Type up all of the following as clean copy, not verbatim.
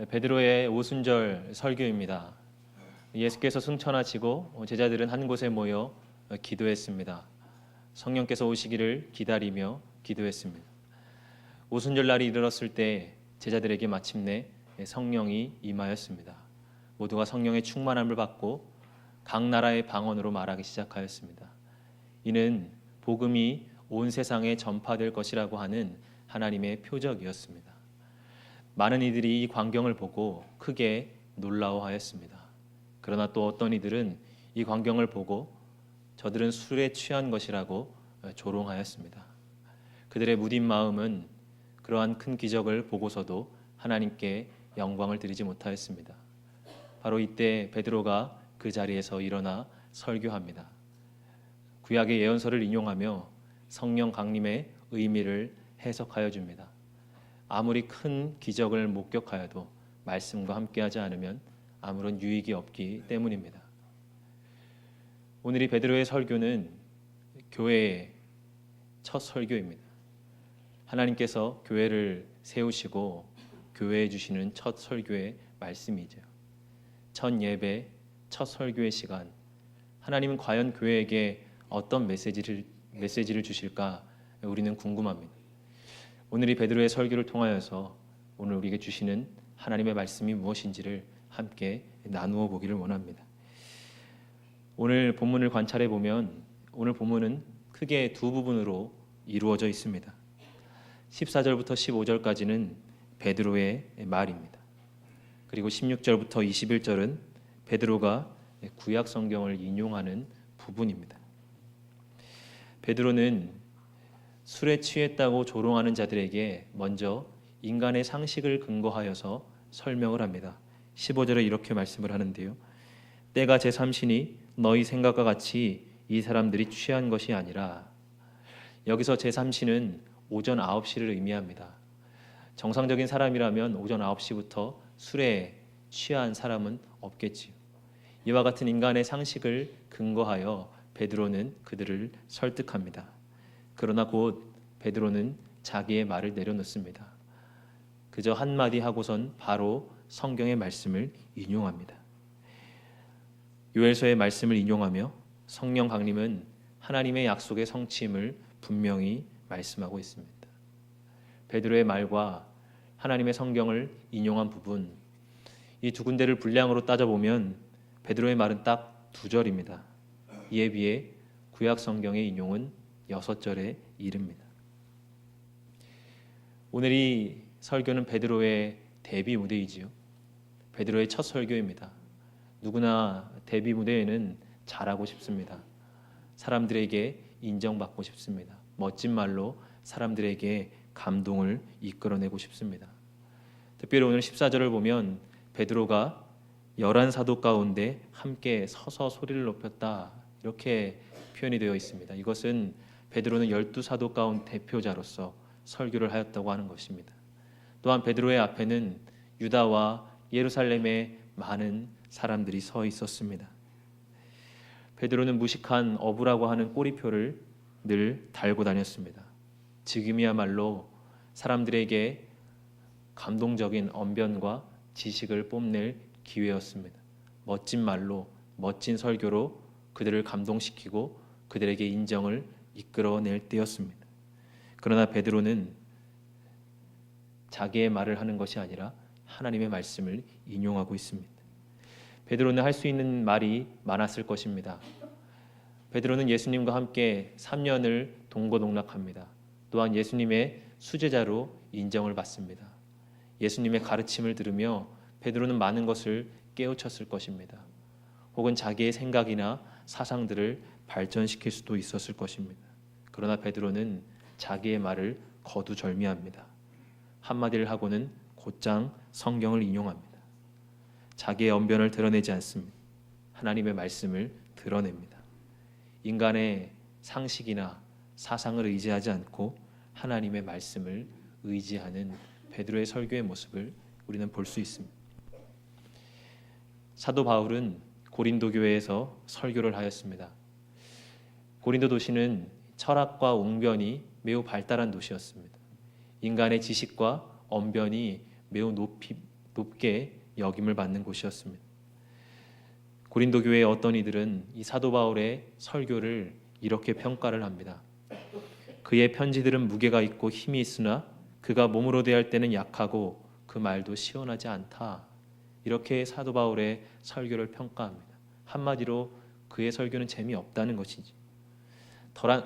베드로의 오순절 설교입니다. 예수께서 승천하시고 제자들은 한 곳에 모여 기도했습니다. 성령께서 오시기를 기다리며 기도했습니다. 오순절 날이 이르렀을 때 제자들에게 마침내 성령이 임하였습니다. 모두가 성령의 충만함을 받고 각 나라의 방언으로 말하기 시작하였습니다. 이는 복음이 온 세상에 전파될 것이라고 하는 하나님의 표적이었습니다. 많은 이들이 이 광경을 보고 크게 놀라워하였습니다. 그러나 또 어떤 이들은 이 광경을 보고 저들은 술에 취한 것이라고 조롱하였습니다. 그들의 무딘 마음은 그러한 큰 기적을 보고서도 하나님께 영광을 드리지 못하였습니다. 바로 이때 베드로가 그 자리에서 일어나 설교합니다. 구약의 예언서를 인용하며 성령 강림의 의미를 해석하여 줍니다. 아무리 큰 기적을 목격하여도 말씀과 함께하지 않으면 아무런 유익이 없기 때문입니다. 오늘 이 베드로의 설교는 교회의 첫 설교입니다. 하나님께서 교회를 세우시고 교회에 주시는 첫 설교의 말씀이죠. 첫 예배, 첫 설교의 시간. 하나님은 과연 교회에게 어떤 메시지를 주실까 우리는 궁금합니다. 오늘 이 베드로의 설교를 통하여서 오늘 우리에게 주시는 하나님의 말씀이 무엇인지를 함께 나누어 보기를 원합니다. 오늘 본문을 관찰해 보면 오늘 본문은 크게 두 부분으로 이루어져 있습니다. 14절부터 15절까지는 베드로의 말입니다. 그리고 16절부터 21절은 베드로가 구약 성경을 인용하는 부분입니다. 베드로는 술에 취했다고 조롱하는 자들에게 먼저 인간의 상식을 근거하여서 설명을 합니다. 15절에 이렇게 말씀을 하는데요. 때가 제3시니 너희 생각과 같이 이 사람들이 취한 것이 아니라. 여기서 제3시는 오전 9시를 의미합니다. 정상적인 사람이라면 오전 9시부터 술에 취한 사람은 없겠지요. 이와 같은 인간의 상식을 근거하여 베드로는 그들을 설득합니다. 그러나 곧 베드로는 자기의 말을 내려놓습니다. 그저 한마디 하고선 바로 성경의 말씀을 인용합니다. 요엘서의 말씀을 인용하며 성령 강림은 하나님의 약속의 성취임을 분명히 말씀하고 있습니다. 베드로의 말과 하나님의 성경을 인용한 부분, 이 두 군데를 분량으로 따져보면 베드로의 말은 딱 두 절입니다. 이에 비해 구약 성경의 인용은 6절에 이릅니다. 오늘 이 설교는 베드로의 데뷔 무대이지요. 베드로의 첫 설교입니다. 누구나 데뷔 무대에는 잘하고 싶습니다. 사람들에게 인정받고 싶습니다. 멋진 말로 사람들에게 감동을 이끌어내고 싶습니다. 특별히 오늘 14절을 보면 베드로가 11사도 가운데 함께 서서 소리를 높였다 이렇게 표현이 되어 있습니다. 이것은 베드로는 12사도 가운데 대표자로서 설교를 하였다고 하는 것입니다. 또한 베드로의 앞에는 유다와 예루살렘의 많은 사람들이 서 있었습니다. 베드로는 무식한 어부라고 하는 꼬리표를 늘 달고 다녔습니다. 지금이야말로 사람들에게 감동적인 언변과 지식을 뽐낼 기회였습니다. 멋진 말로, 멋진 설교로 그들을 감동시키고 그들에게 인정을 이끌어낼 때였습니다. 그러나 베드로는 자기의 말을 하는 것이 아니라 하나님의 말씀을 인용하고 있습니다. 베드로는 할 수 있는 말이 많았을 것입니다. 베드로는 예수님과 함께 3년을 동고동락합니다. 또한 예수님의 수제자로 인정을 받습니다. 예수님의 가르침을 들으며 베드로는 많은 것을 깨우쳤을 것입니다. 혹은 자기의 생각이나 사상들을 발전시킬 수도 있었을 것입니다. 그러나 베드로는 자기의 말을 거두절미합니다. 한마디를 하고는 곧장 성경을 인용합니다. 자기의 언변을 드러내지 않습니다. 하나님의 말씀을 드러냅니다. 인간의 상식이나 사상을 의지하지 않고 하나님의 말씀을 의지하는 베드로의 설교의 모습을 우리는 볼 수 있습니다. 사도 바울은 고린도 교회에서 설교를 하였습니다. 고린도 도시는 철학과 웅변이 매우 발달한 도시였습니다. 인간의 지식과 언변이 매우 높이 높게 여김을 받는 곳이었습니다. 고린도 교회의 어떤 이들은 이 사도 바울의 설교를 이렇게 평가를 합니다. 그의 편지들은 무게가 있고 힘이 있으나 그가 몸으로 대할 때는 약하고 그 말도 시원하지 않다. 이렇게 사도 바울의 설교를 평가합니다. 한마디로 그의 설교는 재미없다는 것이지.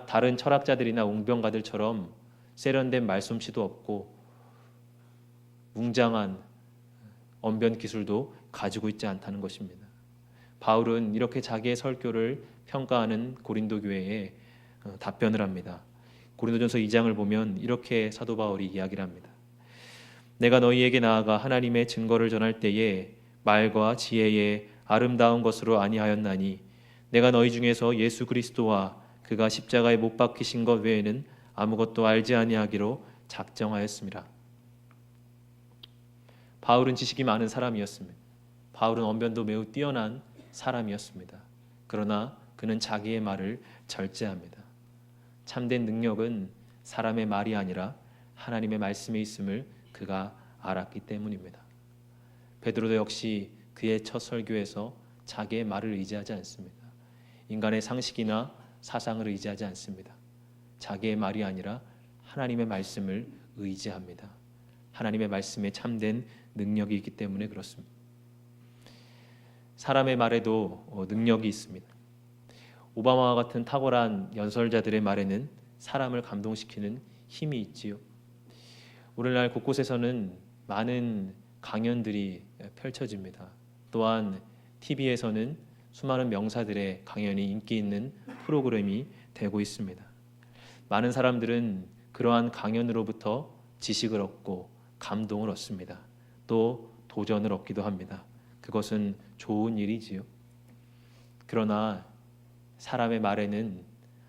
다른 철학자들이나 웅변가들처럼 세련된 말솜씨도 없고 웅장한 언변 기술도 가지고 있지 않다는 것입니다. 바울은 이렇게 자기의 설교를 평가하는 고린도 교회에 답변을 합니다. 고린도전서 2장을 보면 이렇게 사도 바울이 이야기를 합니다. 내가 너희에게 나아가 하나님의 증거를 전할 때에 말과 지혜의 아름다운 것으로 아니하였나니 내가 너희 중에서 예수 그리스도와 그가 십자가에 못 박히신 것 외에는 아무것도 알지 아니하기로 작정하였습니다. 바울은 지식이 많은 사람이었습니다. 바울은 언변도 매우 뛰어난 사람이었습니다. 그러나 그는 자기의 말을 절제합니다. 참된 능력은 사람의 말이 아니라 하나님의 말씀에 있음을 그가 알았기 때문입니다. 베드로도 역시 그의 첫 설교에서 자기의 말을 의지하지 않습니다. 인간의 상식이나 사상을 의지하지 않습니다. 자기의 말이 아니라 하나님의 말씀을 의지합니다. 하나님의 말씀에 참된 능력이 있기 때문에 그렇습니다. 사람의 말에도 능력이 있습니다. 오바마와 같은 탁월한 연설자들의 말에는 사람을 감동시키는 힘이 있지요. 오늘날 곳곳에서는 많은 강연들이 펼쳐집니다. 또한 TV에서는 수많은 명사들의 강연이 인기 있는 프로그램이 되고 있습니다. 많은 사람들은 그러한 강연으로부터 지식을 얻고 감동을 얻습니다. 또 도전을 얻기도 합니다. 그것은 좋은 일이지요. 그러나 사람의 말에는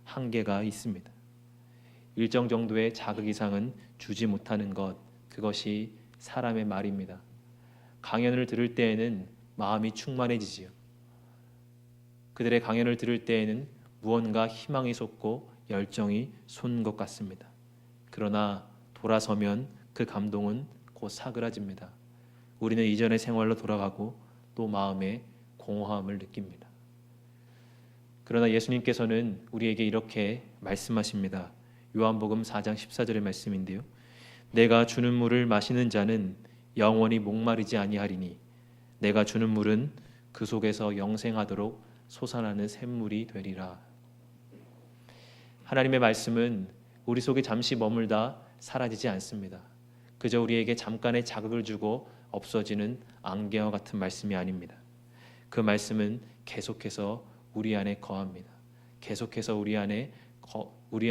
한계가 있습니다. 일정 정도의 자극 이상은 주지 못하는 것, 그것이 사람의 말입니다. 강연을 들을 때에는 마음이 충만해지지요. 그들의 강연을 들을 때에는 무언가 희망이 솟고 열정이 솟는 것 같습니다. 그러나 돌아서면 그 감동은 곧 사그라집니다. 우리는 이전의 생활로 돌아가고 또 마음에 공허함을 느낍니다. 그러나 예수님께서는 우리에게 이렇게 말씀하십니다. 요한복음 4장 14절의 말씀인데요. 내가 주는 물을 마시는 자는 영원히 목마르지 아니하리니 내가 주는 물은 그 속에서 영생하도록 솟아나는 샘물이 되리라. 하나님의 말씀은 우리 속에 잠시 머물다 사라지지 않습니다. 그저 우리에게 잠깐의 자극을 주고 없어지는 안개와 같은 말씀이 아닙니다. 그 말씀은 계속해서 우리 안에 거합니다. 계속해서 우리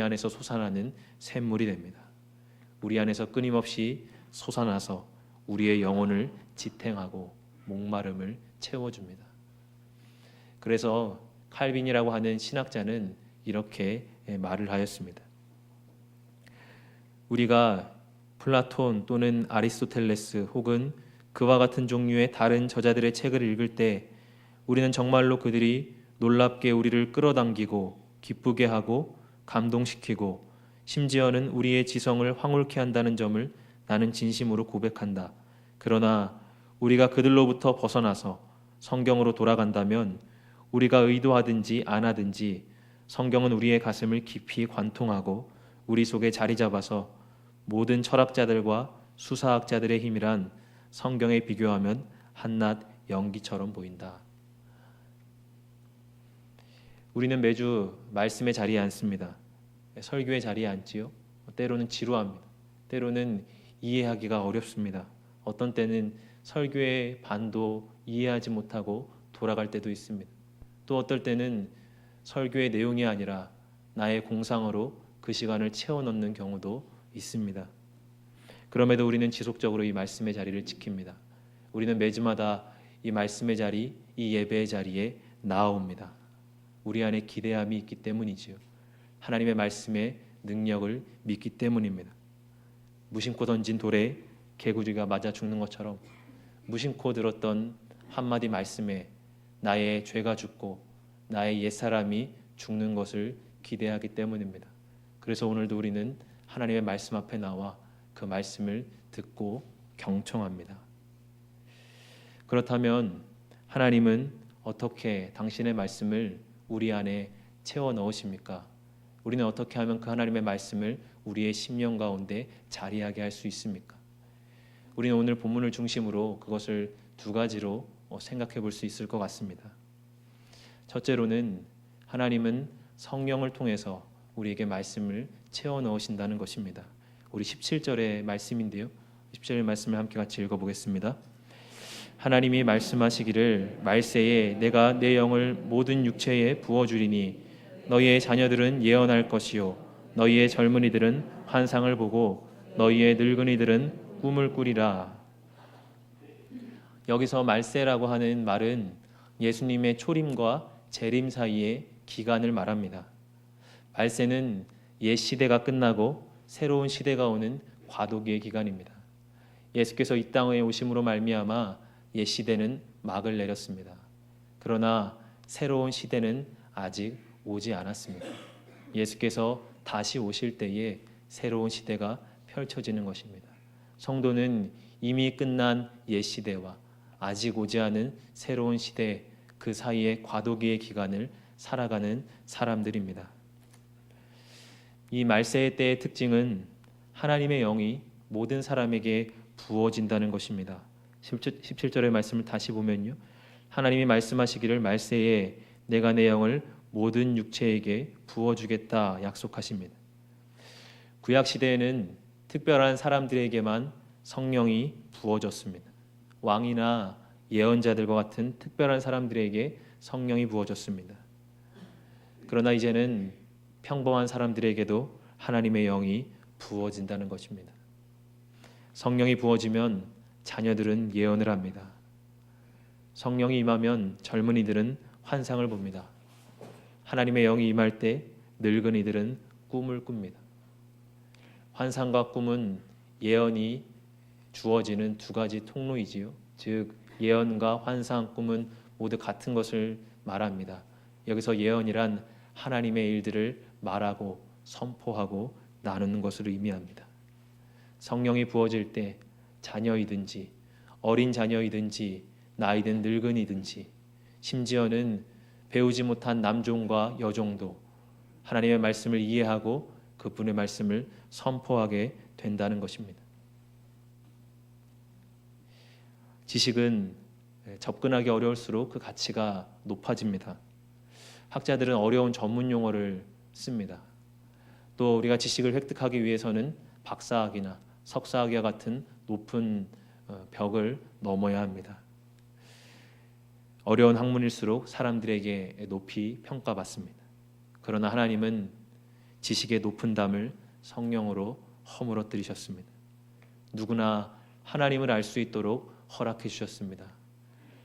안에서 솟아나는 샘물이 됩니다. 우리 안에서 끊임없이 솟아나서 우리의 영혼을 지탱하고 목마름을 채워줍니다. 그래서 칼빈이라고 하는 신학자는 이렇게 말을 하였습니다. 우리가 플라톤 또는 아리스토텔레스 혹은 그와 같은 종류의 다른 저자들의 책을 읽을 때 우리는 정말로 그들이 놀랍게 우리를 끌어당기고 기쁘게 하고 감동시키고 심지어는 우리의 지성을 황홀케 한다는 점을 나는 진심으로 고백한다. 그러나 우리가 그들로부터 벗어나서 성경으로 돌아간다면 우리가 의도하든지 안 하든지 성경은 우리의 가슴을 깊이 관통하고 우리 속에 자리 잡아서 모든 철학자들과 수사학자들의 힘이란 성경에 비교하면 한낱 연기처럼 보인다. 우리는 매주 말씀의 자리에 앉습니다. 설교의 자리에 앉지요. 때로는 지루합니다. 때로는 이해하기가 어렵습니다. 어떤 때는 설교의 반도 이해하지 못하고 돌아갈 때도 있습니다. 또 어떨 때는 설교의 내용이 아니라 나의 공상으로 그 시간을 채워넣는 경우도 있습니다. 그럼에도 우리는 지속적으로 이 말씀의 자리를 지킵니다. 우리는 매주마다 이 말씀의 자리, 이 예배의 자리에 나아옵니다. 우리 안에 기대함이 있기 때문이지요. 하나님의 말씀의 능력을 믿기 때문입니다. 무심코 던진 돌에 개구리가 맞아 죽는 것처럼 무심코 들었던 한마디 말씀에 나의 죄가 죽고 나의 옛사람이 죽는 것을 기대하기 때문입니다. 그래서 오늘도 우리는 하나님의 말씀 앞에 나와 그 말씀을 듣고 경청합니다. 그렇다면 하나님은 어떻게 당신의 말씀을 우리 안에 채워 넣으십니까? 우리는 어떻게 하면 그 하나님의 말씀을 우리의 심령 가운데 자리하게 할 수 있습니까? 우리는 오늘 본문을 중심으로 그것을 두 가지로 생각해 볼 수 있을 것 같습니다. 첫째로는 하나님은 성령을 통해서 우리에게 말씀을 채워 넣으신다는 것입니다. 우리 17절의 말씀인데요. 17절의 말씀을 함께 같이 읽어보겠습니다. 하나님이 말씀하시기를 말세에 내가 내 영을 모든 육체에 부어주리니 너희의 자녀들은 예언할 것이요 너희의 젊은이들은 환상을 보고 너희의 늙은이들은 꿈을 꾸리라. 여기서 말세라고 하는 말은 예수님의 초림과 재림 사이의 기간을 말합니다. 말세는 옛 시대가 끝나고 새로운 시대가 오는 과도기의 기간입니다. 예수께서 이 땅에 오심으로 말미암아 옛 시대는 막을 내렸습니다. 그러나 새로운 시대는 아직 오지 않았습니다. 예수께서 다시 오실 때에 새로운 시대가 펼쳐지는 것입니다. 성도는 이미 끝난 옛 시대와 아직 오지 않은 새로운 시대 그 사이의 과도기의 기간을 살아가는 사람들입니다. 이 말세의 때의 특징은 하나님의 영이 모든 사람에게 부어진다는 것입니다. 17절의 말씀을 다시 보면요. 하나님이 말씀하시기를 말세에 내가 내 영을 모든 육체에게 부어주겠다 약속하십니다. 구약 시대에는 특별한 사람들에게만 성령이 부어졌습니다. 왕이나 예언자들과 같은 특별한 사람들에게 성령이 부어졌습니다. 그러나 이제는 평범한 사람들에게도 하나님의 영이 부어진다는 것입니다. 성령이 부어지면 자녀들은 예언을 합니다. 성령이 임하면 젊은이들은 환상을 봅니다. 하나님의 영이 임할 때 늙은이들은 꿈을 꿉니다. 환상과 꿈은 예언이 주어지는 두 가지 통로이지요. 즉 예언과 환상, 꿈은 모두 같은 것을 말합니다. 여기서 예언이란 하나님의 일들을 말하고 선포하고 나누는 것을 의미합니다. 성령이 부어질 때 자녀이든지 어린 자녀이든지 나이든 늙은이든지 심지어는 배우지 못한 남종과 여종도 하나님의 말씀을 이해하고 그분의 말씀을 선포하게 된다는 것입니다. 지식은 접근하기 어려울수록 그 가치가 높아집니다. 학자들은 어려운 전문 용어를 씁니다. 또 우리가 지식을 획득하기 위해서는 박사학위나 석사학위와 같은 높은 벽을 넘어야 합니다. 어려운 학문일수록 사람들에게 높이 평가받습니다. 그러나 하나님은 지식의 높은 담을 성령으로 허물어뜨리셨습니다. 누구나 하나님을 알 수 있도록 허락해 주셨습니다.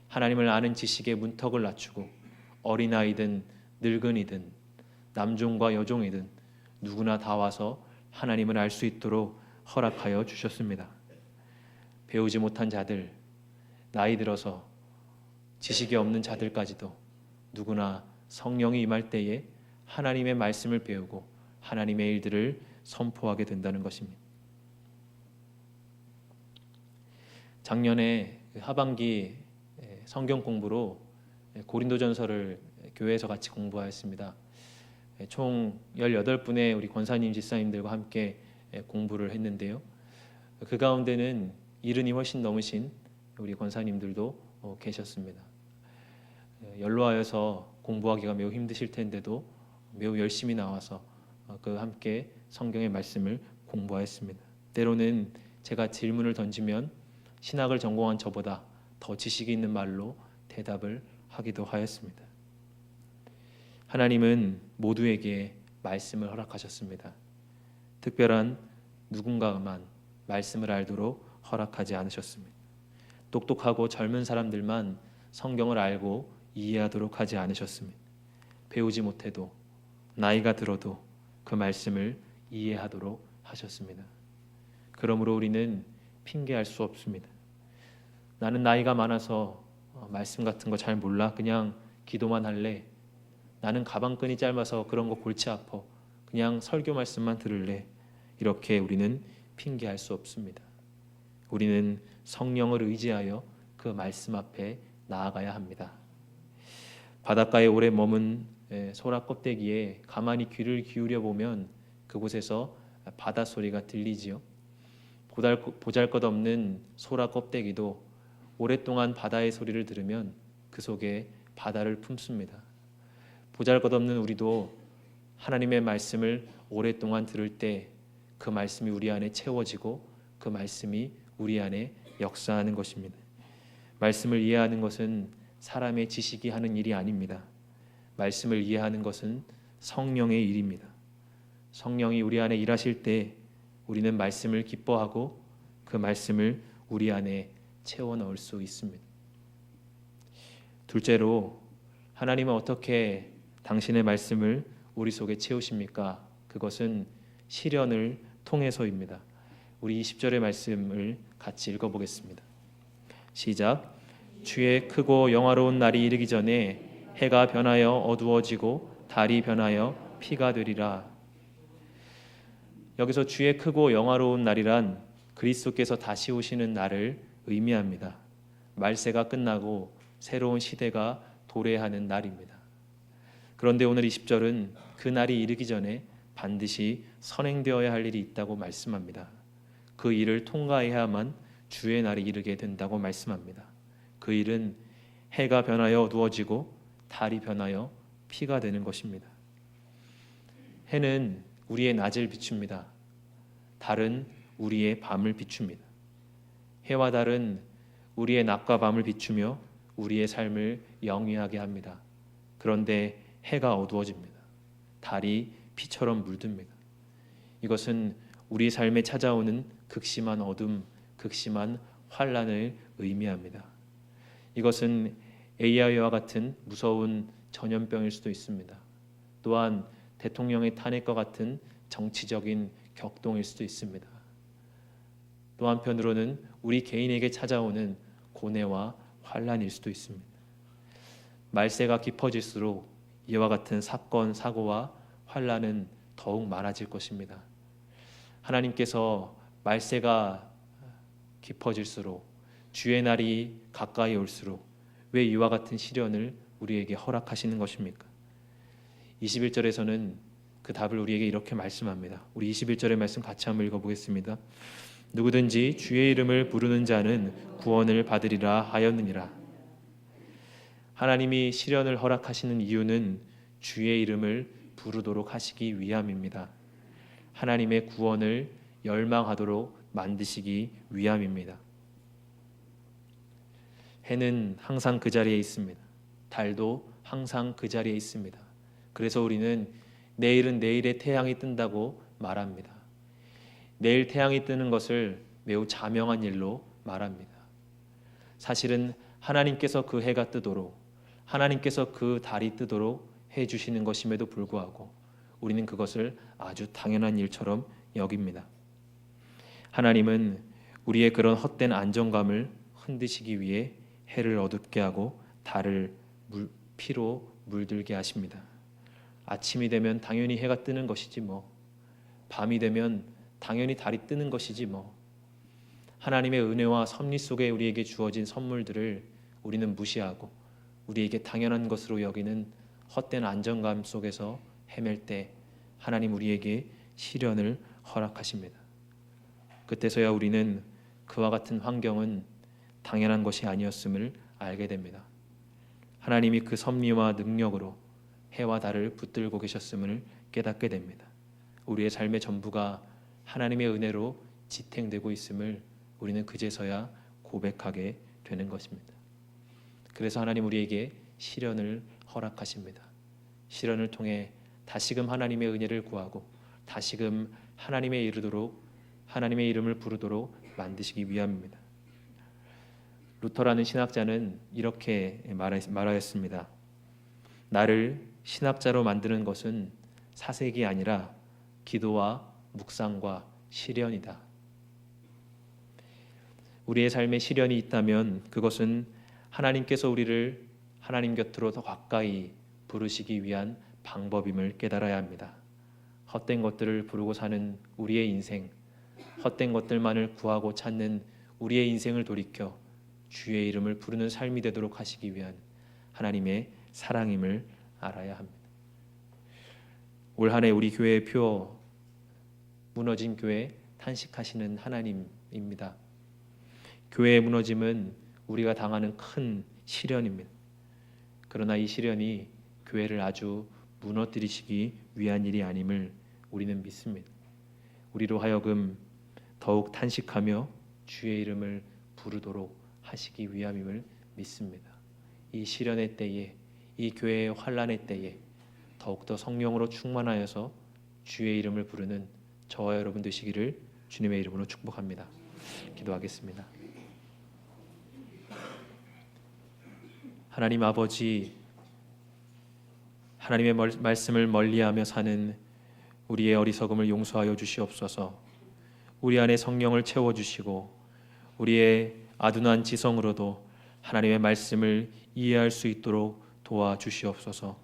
하나님을 아는 지식의 문턱을 낮추고 어린아이든 늙은이든 남종과 여종이든 누구나 다 와서 하나님을 알 수 있도록 허락하여 주셨습니다. 배우지 못한 자들, 나이 들어서 지식이 없는 자들까지도 누구나 성령이 임할 때에 하나님의 말씀을 배우고 하나님의 일들을 선포하게 된다는 것입니다. 작년에 하반기 성경 공부로 고린도전서를 교회에서 같이 공부하였습니다. 총 18분의 우리 권사님, 집사님들과 함께 공부를 했는데요. 그 가운데는 70이 훨씬 넘으신 우리 권사님들도 계셨습니다. 연로하여서 공부하기가 매우 힘드실 텐데도 매우 열심히 나와서 그 함께 성경의 말씀을 공부하였습니다. 때로는 제가 질문을 던지면 신학을 전공한 저보다 더 지식이 있는 말로 대답을 하기도 하였습니다. 하나님은 모두에게 말씀을 허락하셨습니다. 특별한 누군가만 말씀을 알도록 허락하지 않으셨습니다. 똑똑하고 젊은 사람들만 성경을 알고 이해하도록 하지 않으셨습니다. 배우지 못해도 나이가 들어도 그 말씀을 이해하도록 하셨습니다. 그러므로 우리는 핑계할 수 없습니다. 나는 나이가 많아서 말씀 같은 거 잘 몰라. 그냥 기도만 할래. 나는 가방끈이 짧아서 그런 거 골치 아파. 그냥 설교 말씀만 들을래. 이렇게 우리는 핑계할 수 없습니다. 우리는 성령을 의지하여 그 그 말씀 앞에 나아가야 합니다. 바닷가에 오래 머문 소라 껍데기에 가만히 귀를 기울여 보면 그곳에서 바다 소리가 들리지요. 보잘것없는 소라 껍데기도 오랫동안 바다의 소리를 들으면 그 속에 바다를 품습니다. 보잘것없는 우리도 하나님의 말씀을 오랫동안 들을 때 그 말씀이 우리 안에 채워지고 그 말씀이 우리 안에 역사하는 것입니다. 말씀을 이해하는 것은 사람의 지식이 하는 일이 아닙니다. 말씀을 이해하는 것은 성령의 일입니다. 성령이 우리 안에 일하실 때 우리는 말씀을 기뻐하고 그 말씀을 우리 안에 채워 넣을 수 있습니다. 둘째로, 하나님은 어떻게 당신의 말씀을 우리 속에 채우십니까? 그것은 시련을 통해서입니다. 우리 20절의 말씀을 같이 읽어보겠습니다. 시작. 주의 크고 영화로운 날이 이르기 전에 해가 변하여 어두워지고 달이 변하여 피가 되리라. 여기서 주의 크고 영화로운 날이란 그리스도께서 다시 오시는 날을 의미합니다. 말세가 끝나고 새로운 시대가 도래하는 날입니다. 그런데 오늘 20절은 그 날이 이르기 전에 반드시 선행되어야 할 일이 있다고 말씀합니다. 그 일을 통과해야만 주의 날이 이르게 된다고 말씀합니다. 그 일은 해가 변하여 어두워지고 달이 변하여 피가 되는 것입니다. 해는 우리의 낮을 비춥니다. 달은 우리의 밤을 비춥니다. 해와 달은 우리의 낮과 밤을 비추며 우리의 삶을 영위하게 합니다. 그런데 해가 어두워집니다. 달이 피처럼 물듭니다. 이것은 우리 삶에 찾아오는 극심한 어둠, 극심한 환란을 의미합니다. 이것은 AI와 같은 무서운 전염병일 수도 있습니다. 또한 대통령의 탄핵과 같은 정치적인 격동일 수도 있습니다. 또 한편으로는 우리 개인에게 찾아오는 고뇌와 환란일 수도 있습니다. 말세가 깊어질수록 이와 같은 사건, 사고와 환란은 더욱 많아질 것입니다. 하나님께서 말세가 깊어질수록 주의 날이 가까이 올수록 왜 이와 같은 시련을 우리에게 허락하시는 것입니까? 21절에서는 그 답을 우리에게 이렇게 말씀합니다. 우리 21절의 말씀 같이 한번 읽어보겠습니다. 누구든지 주의 이름을 부르는 자는 구원을 받으리라 하였느니라. 하나님이 시련을 허락하시는 이유는 주의 이름을 부르도록 하시기 위함입니다. 하나님의 구원을 열망하도록 만드시기 위함입니다. 해는 항상 그 자리에 있습니다. 달도 항상 그 자리에 있습니다. 그래서 우리는 내일은 내일의 태양이 뜬다고 말합니다. 내일 태양이 뜨는 것을 매우 자명한 일로 말합니다. 사실은 하나님께서 그 해가 뜨도록, 하나님께서 그 달이 뜨도록 해주시는 것임에도 불구하고 우리는 그것을 아주 당연한 일처럼 여깁니다. 하나님은 우리의 그런 헛된 안정감을 흔드시기 위해 해를 어둡게 하고 달을 피로 물들게 하십니다. 아침이 되면 당연히 해가 뜨는 것이지 뭐, 밤이 되면 당연히 달이 뜨는 것이지 뭐. 하나님의 은혜와 섭리 속에 우리에게 주어진 선물들을 우리는 무시하고 우리에게 당연한 것으로 여기는 헛된 안정감 속에서 헤맬 때 하나님 우리에게 시련을 허락하십니다. 그때서야 우리는 그와 같은 환경은 당연한 것이 아니었음을 알게 됩니다. 하나님이 그 섭리와 능력으로 해와 달을 붙들고 계셨음을 깨닫게 됩니다. 우리의 삶의 전부가 하나님의 은혜로 지탱되고 있음을 우리는 그제서야 고백하게 되는 것입니다. 그래서 하나님 우리에게 시련을 허락하십니다. 시련을 통해 다시금 하나님의 은혜를 구하고 다시금 하나님의 이름을 부르도록 만드시기 위함입니다. 루터라는 신학자는 이렇게 말하였습니다. 나를 신학자로 만드는 것은 사색이 아니라 기도와 묵상과 시련이다. 우리의 삶에 시련이 있다면 그것은 하나님께서 우리를 하나님 곁으로 더 가까이 부르시기 위한 방법임을 깨달아야 합니다. 헛된 것들을 부르고 사는 우리의 인생, 헛된 것들만을 구하고 찾는 우리의 인생을 돌이켜 주의 이름을 부르는 삶이 되도록 하시기 위한 하나님의 사랑임을 알아야 합니다. 올 한 해 우리 교회의 표 무너진 교회 탄식하시는 하나님입니다. 교회의 무너짐은 우리가 당하는 큰 시련입니다. 그러나 이 시련이 교회를 아주 무너뜨리시기 위한 일이 아님을 우리는 믿습니다. 우리로 하여금 더욱 탄식하며 주의 이름을 부르도록 하시기 위함임을 믿습니다. 이 시련의 때에, 이 교회의 환난의 때에 더욱더 성령으로 충만하여서 주의 이름을 부르는 저와 여러분 되시기를 주님의 이름으로 축복합니다. 기도하겠습니다. 하나님 아버지, 하나님의 말씀을 멀리하며 사는 우리의 어리석음을 용서하여 주시옵소서. 우리 안에 성령을 채워주시고 우리의 아둔한 지성으로도 하나님의 말씀을 이해할 수 있도록 도와주시옵소서.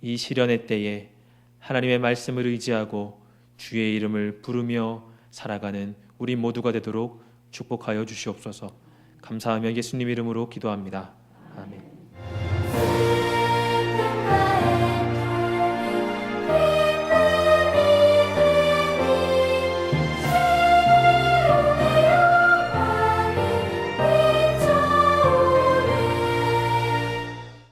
이 시련의 때에 하나님의 말씀을 의지하고 주의 이름을 부르며 살아가는 우리 모두가 되도록 축복하여 주시옵소서. 감사하며 예수님 이름으로 기도합니다. 아멘.